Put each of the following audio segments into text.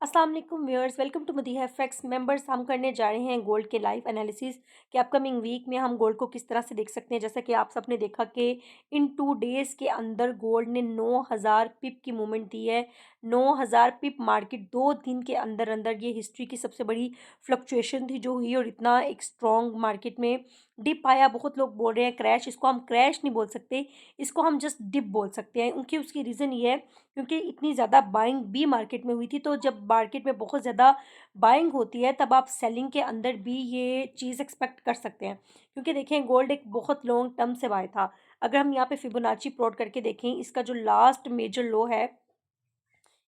अस्सलाम वालेकुम viewers, welcome to Madiha facts. Members, हम करने जा रहे हैं गोल्ड के लाइव एनालिसिस कि अपकमिंग वीक में हम गोल्ड को किस तरह से देख सकते हैं। जैसा कि आप सबने देखा कि इन 2 डेज़ के अंदर गोल्ड ने 9000 पिप की मूवमेंट दी है। 9000 पिप मार्केट 2 दिन के अंदर अंदर, ये हिस्ट्री की सबसे बड़ी फ्लक्चुएशन थी जो हुई, और इतना एक स्ट्रॉन्ग मार्केट में डिप आया। बहुत लोग बोल रहे हैं क्रैश, इसको हम क्रैश नहीं बोल सकते, इसको हम जस्ट डिप बोल सकते हैं। उनकी उसकी रीज़न ये है क्योंकि इतनी ज़्यादा बाइंग भी मार्केट में हुई थी। तो जब मार्केट में बहुत ज़्यादा बाइंग होती है तब आप सेलिंग के अंदर भी ये चीज़ एक्सपेक्ट कर सकते हैं, क्योंकि देखें गोल्ड एक बहुत लॉन्ग टर्म से बाय था। अगर हम यहाँ पे फिबोनाची प्लॉट करके देखें, इसका जो लास्ट मेजर लो है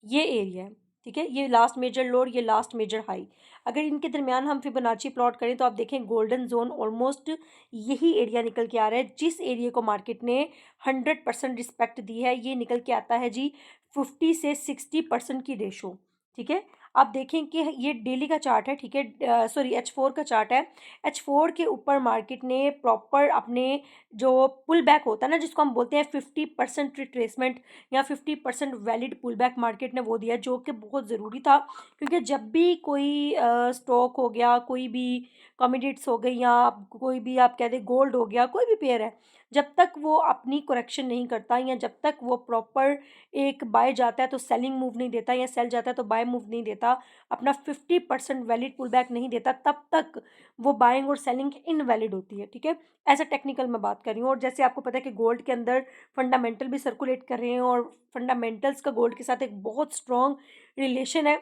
ये एरिया है, ठीक है। ये लास्ट मेजर लो और ये लास्ट मेजर हाई, अगर इनके दरमियान हम फिबोनाची प्लॉट करें तो आप देखें गोल्डन जोन ऑलमोस्ट यही एरिया निकल के आ रहा है। जिस एरिया को मार्केट ने 100% रिस्पेक्ट दी है, ये निकल के आता है जी 50 से 60% की रेशो, ठीक है। आप देखें कि ये डेली का चार्ट है, ठीक है, सॉरी H4 का चार्ट है। H4 के ऊपर मार्केट ने प्रॉपर अपने जो पुल बैक होता है ना, जिसको हम बोलते हैं 50% रिट्रेसमेंट या 50% वैलिड पुल बैक, मार्केट ने वो दिया, जो कि बहुत ज़रूरी था। क्योंकि जब भी कोई स्टॉक हो गया, कोई भी कमोडिटीज हो गई, या कोई भी आप कह दें गोल्ड हो गया, कोई भी पेयर है, जब तक वो अपनी करेक्शन नहीं करता या जब तक वो प्रॉपर एक बाय जाता है तो सेलिंग मूव नहीं देता, या सेल जाता है तो बाय मूव नहीं देता, अपना 50% वैलिड पुल बैक नहीं देता, तब तक वो बाइंग और सेलिंग इनवैलिड होती है, ठीक है। एज अ टेक्निकल मैं बात कर रही हूँ। और जैसे आपको पता है कि गोल्ड के अंदर फंडामेंटल भी सर्कुलेट कर रहे हैं, और फंडामेंटल्स का गोल्ड के साथ एक बहुत स्ट्रॉन्ग रिलेशन है,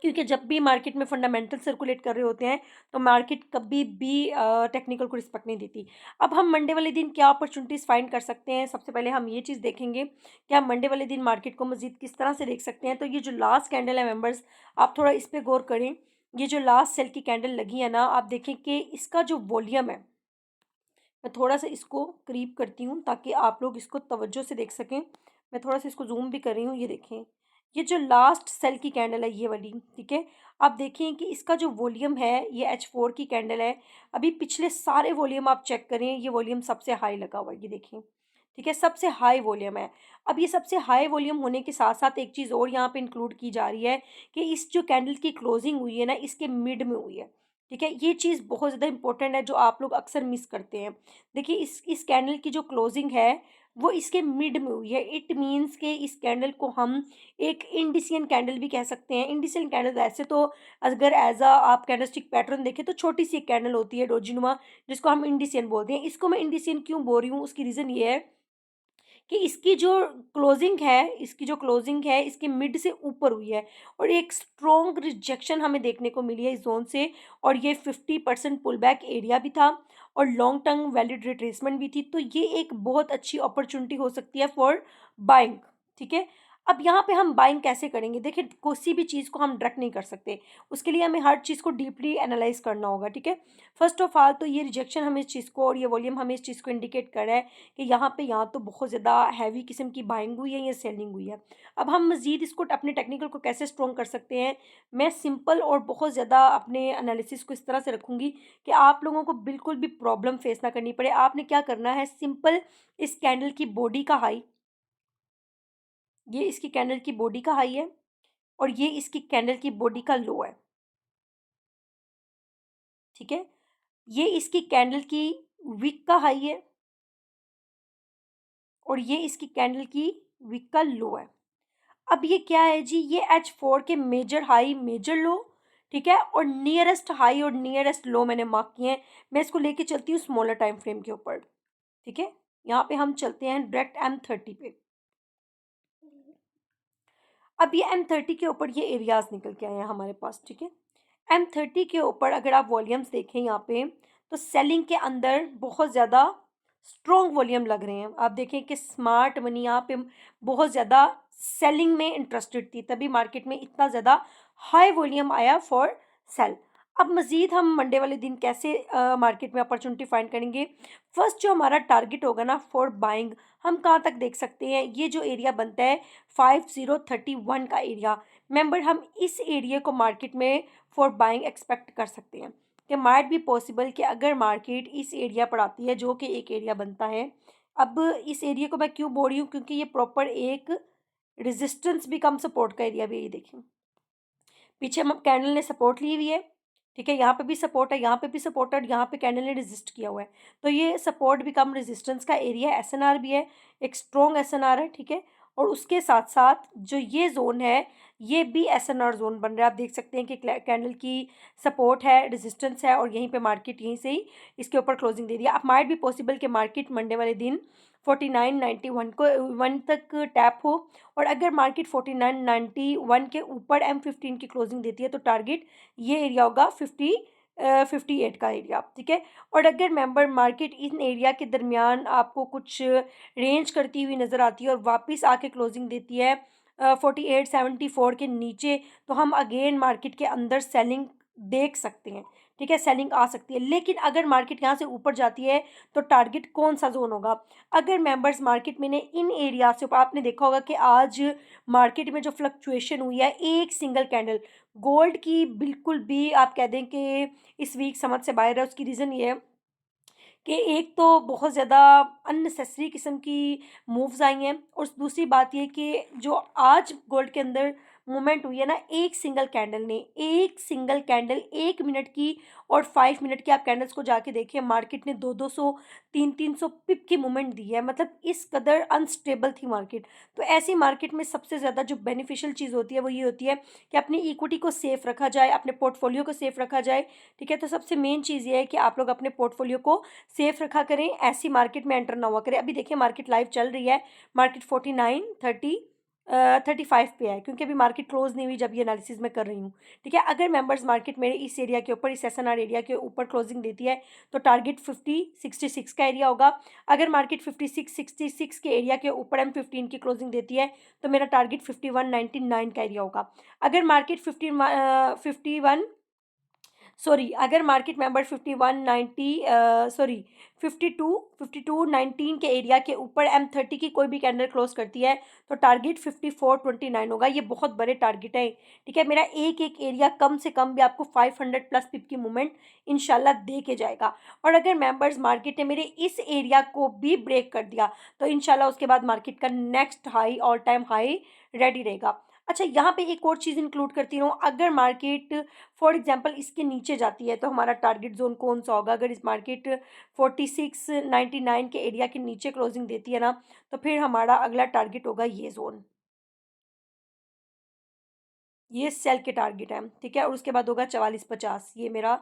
क्योंकि जब भी मार्केट में फंडामेंटल सर्कुलेट कर रहे होते हैं तो मार्केट कभी भी टेक्निकल को रिस्पेक्ट नहीं देती। अब हम मंडे वाले दिन क्या अपॉर्चुनिटीज़ फाइंड कर सकते हैं, सबसे पहले हम ये चीज़ देखेंगे कि हम मंडे वाले दिन मार्केट को मजीद किस तरह से देख सकते हैं। तो ये जो लास्ट कैंडल है मेंबर्स, आप थोड़ा इस पर गौर करें। ये जो लास्ट सेल की कैंडल लगी है ना, आप देखें कि इसका जो वॉल्यूम है, मैं थोड़ा सा इसको करीब करती हूँ ताकि आप लोग इसको तवज्जो से देख सकें। मैं थोड़ा सा इसको जूम भी कर रही हूँ। ये देखें, ये जो लास्ट सेल की कैंडल है ये वाली, ठीक है। आप देखें कि इसका जो वॉल्यूम है, ये H4 की कैंडल है। अभी पिछले सारे वॉल्यूम आप चेक करें, ये वॉल्यूम सबसे हाई लगा हुआ है, ये देखें, ठीक है, सबसे हाई वॉल्यूम है। अब ये सबसे हाई वॉल्यूम होने के साथ साथ एक चीज़ और यहाँ पे इंक्लूड की जा रही है कि इस जो कैंडल की क्लोजिंग हुई है ना, इसके मिड में हुई है, ठीक है। ये चीज़ बहुत ज़्यादा इंपॉर्टेंट है जो आप लोग अक्सर मिस करते हैं। देखिए इस कैंडल की जो क्लोजिंग है वो इसके मिड में हुई है। इट मीन्स के इस कैंडल को हम एक इंडिसियन कैंडल भी कह सकते हैं। इंडिसियन कैंडल ऐसे तो अगर एज अ आप कैंडलस्टिक पैटर्न देखें तो छोटी सी एक कैंडल होती है डोजीनुमा, जिसको हम इंडिसियन बोलते हैं। इसको मैं इंडिसियन क्यों बोल रही हूँ, उसकी रीज़न ये है कि इसकी जो क्लोजिंग है इसके मिड से ऊपर हुई है, और एक स्ट्रॉन्ग रिजेक्शन हमें देखने को मिली है इस जोन से। और ये 50% पुल बैक एरिया भी था और लॉन्ग टर्म वैलिड रिट्रेसमेंट भी थी। तो ये एक बहुत अच्छी अपॉर्चुनिटी हो सकती है फॉर बाइंग, ठीक है। अब यहाँ पे हम बाइंग कैसे करेंगे, देखिए किसी भी चीज़ को हम डायरेक्ट नहीं कर सकते, उसके लिए हमें हर चीज़ को डीपली एनालाइज करना होगा, ठीक है। फर्स्ट ऑफ ऑल तो ये रिजेक्शन हमें इस चीज़ को, और ये वॉल्यूम हमें इस चीज़ को इंडिकेट कर रहा है कि यहाँ पे यहाँ तो बहुत ज़्यादा हैवी किस्म की बाइंग हुई है या सेलिंग हुई है। अब हम मज़ीद इसको अपने टेक्निकल को कैसे स्ट्रॉन्ग कर सकते हैं, मैं सिंपल और बहुत ज़्यादा अपने एनालिसिस को इस तरह से रखूँगी कि आप लोगों को बिल्कुल भी प्रॉब्लम फेस ना करनी पड़े। आपने क्या करना है, सिंपल इस कैंडल की बॉडी का हाई, ये इसकी कैंडल की बॉडी का हाई है, और ये इसकी कैंडल की बॉडी का लो है, ठीक है। ये इसकी कैंडल की विक का हाई है, और ये इसकी कैंडल की विक का लो है। अब ये क्या है जी, ये H4 के मेजर हाई मेजर लो, ठीक है, और नियरेस्ट हाई और नियरेस्ट लो मैंने मार्क किए हैं। मैं इसको लेके चलती हूँ स्मॉलर टाइम फ्रेम के ऊपर, ठीक है। यहाँ पे हम चलते हैं डायरेक्ट M30 पे। अब ये M30 के ऊपर ये एरियाज निकल के आए हैं हमारे पास, ठीक है। M30 के ऊपर अगर आप वॉल्यूम्स देखें यहाँ पे, तो सेलिंग के अंदर बहुत ज़्यादा स्ट्रॉन्ग वॉल्यूम लग रहे हैं। आप देखें कि स्मार्ट मनी यहाँ पे बहुत ज़्यादा सेलिंग में इंटरेस्टेड थी, तभी मार्केट में इतना ज़्यादा हाई वॉल्यूम आया फॉर सेल। अब मज़ीद हम मंडे वाले दिन कैसे मार्केट में अपॉर्चुनिटी फाइंड करेंगे। फर्स्ट जो हमारा टारगेट होगा ना फॉर बाइंग, हम कहाँ तक देख सकते हैं, ये जो एरिया बनता है 5031 का एरिया, मेंबर हम इस एरिया को मार्केट में फॉर बाइंग एक्सपेक्ट कर सकते हैं कि माइट भी पॉसिबल कि अगर मार्केट इस एरिया पर आती है, जो कि एक एरिया बनता है। अब इस एरिया को मैं क्यों बोल रही हूँ, क्योंकि ये प्रॉपर एक रेजिस्टेंस भी कम सपोर्ट का एरिया भी है, ये देखें, पीछे कैंडल ने सपोर्ट ली हुई है, ठीक है, यहाँ पे भी सपोर्ट है, यहाँ पे भी सपोर्ट है, यहाँ पे कैंडल ने रेजिस्ट किया हुआ है। तो ये सपोर्ट भी कम रेजिस्टेंस का एरिया है, एसएनआर भी है, एक स्ट्रॉन्ग एसएनआर है, ठीक है। और उसके साथ साथ जो ये जोन है ये भी एसएनआर जोन बन रहा है। आप देख सकते हैं कि कैंडल की सपोर्ट है, रेजिस्टेंस है, और यहीं पे मार्केट यहीं से ही इसके ऊपर क्लोजिंग दे दिया। अब माइट भी पॉसिबल कि मार्केट मंडे वाले दिन 4991 को 1 तक टैप हो, और अगर मार्केट 4991 के ऊपर M15 की क्लोजिंग देती है तो टारगेट ये एरिया होगा 58 का एरिया, ठीक है। और अगर मेंबर मार्केट इन एरिया के दरमियान आपको कुछ रेंज करती हुई नज़र आती है और वापस आके क्लोजिंग देती है 4874 के नीचे, तो हम अगेन मार्केट के अंदर सेलिंग देख सकते हैं, ठीक है, सेलिंग आ सकती है। लेकिन अगर मार्केट यहाँ से ऊपर जाती है तो टारगेट कौन सा जोन होगा? अगर मेंबर्स मार्केट में ने इन एरिया से ऊपर, आपने देखा होगा कि आज मार्केट में जो फ्लक्चुएशन हुई है एक सिंगल कैंडल गोल्ड की, बिल्कुल भी आप कह दें कि इस वीक समझ से बाहर है। उसकी रीज़न ये है कि एक तो बहुत ज़्यादा अननेसेसरी किस्म की मूव्स आई हैं, और दूसरी बात ये कि जो आज गोल्ड के अंदर मूवमेंट हुई है ना, एक सिंगल कैंडल ने, एक सिंगल कैंडल 1 मिनट की और 5 मिनट की आप कैंडल्स को जाके देखिए, मार्केट ने 200 300 पिप की मूवमेंट दी है। मतलब इस कदर अनस्टेबल थी मार्केट। तो ऐसी मार्केट में सबसे ज़्यादा जो बेनिफिशियल चीज़ होती है वो ये होती है कि अपनी इक्विटी को सेफ रखा जाए, अपने पोर्टफोलियो को सेफ रखा जाए, ठीक है। तो सबसे मेन चीज़ ये है कि आप लोग अपने पोर्टफोलियो को सेफ रखा करें, ऐसी मार्केट में एंटर ना हुआ करें। अभी देखिए मार्केट लाइव चल रही है, मार्केट 35 पे है, क्योंकि अभी मार्केट क्लोज नहीं हुई जब ये एनालिसिस मैं कर रही हूँ, ठीक है। अगर मेंबर्स मार्केट मेरे इस एरिया के ऊपर, इस एसएनआर एरिया के ऊपर क्लोजिंग देती है तो टारगेट 5066 का एरिया होगा। अगर मार्केट 5666 के एरिया के ऊपर M15 की क्लोजिंग देती है तो मेरा टारगेट 5199 का एरिया होगा। अगर मार्केट 5219 के एरिया के ऊपर M30 की कोई भी कैंडल क्लोज करती है तो टारगेट 5429 होगा। ये बहुत बड़े टारगेट है, ठीक है। मेरा एक एक एरिया कम से कम भी आपको 500 प्लस पिप की मूवमेंट इंशाल्लाह दे के जाएगा। और अगर मेंबर्स मार्केट ने मेरे इस एरिया को भी ब्रेक कर दिया तो इंशाल्लाह उसके बाद मार्केट का next high, all time high ready रहेगा। अच्छा, यहाँ पे एक और चीज़ इंक्लूड करती हूँ, अगर मार्केट फॉर एग्जांपल इसके नीचे जाती है तो हमारा टारगेट जोन कौन सा होगा? अगर इस मार्केट 4699 के एरिया के नीचे क्लोजिंग देती है ना, तो फिर हमारा अगला टारगेट होगा ये जोन, ये सेल के टारगेट है, ठीक है। और उसके बाद होगा 4450,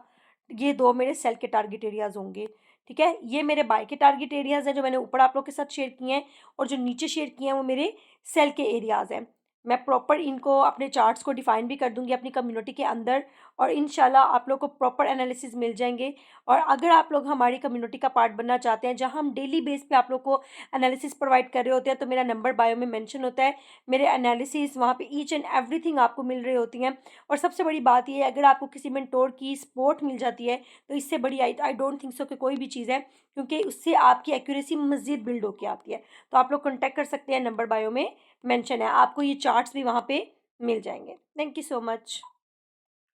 ये दो मेरे सेल के टारगेट एरियाज होंगे, ठीक है। ये मेरे बाय के टारगेट एरियाज हैं जो मैंने ऊपर आप लोग के साथ शेयर किए हैं, और जो नीचे शेयर किए हैं वो मेरे सेल के एरियाज हैं। मैं प्रॉपर इनको अपने चार्ट्स को डिफाइन भी कर दूंगी अपनी कम्युनिटी के अंदर, और इंशाल्लाह आप लोग को प्रॉपर एनालिसिस मिल जाएंगे। और अगर आप लोग हमारी कम्युनिटी का पार्ट बनना चाहते हैं जहां हम डेली बेस पे आप लोग को एनालिसिस प्रोवाइड कर रहे होते हैं, तो मेरा नंबर बायो में मेंशन होता है, मेरे एनालिसिस वहाँ पे ईच एंड एवरीथिंग आपको मिल रही होती हैं। और सबसे बड़ी बात ये है, अगर आपको किसी मेंटोर की सपोर्ट मिल जाती है तो इससे बड़ी आई डोंट थिंक सो कि कोई भी चीज़ है, क्योंकि उससे आपकी एक्यूरेसी मज़ीद बिल्ड होकर आती है। तो आप लोग कॉन्टैक्ट कर सकते हैं, नंबर बायो में मेंशन है, आपको ये चार्ट्स भी वहाँ पे मिल जाएंगे। Thank you so much.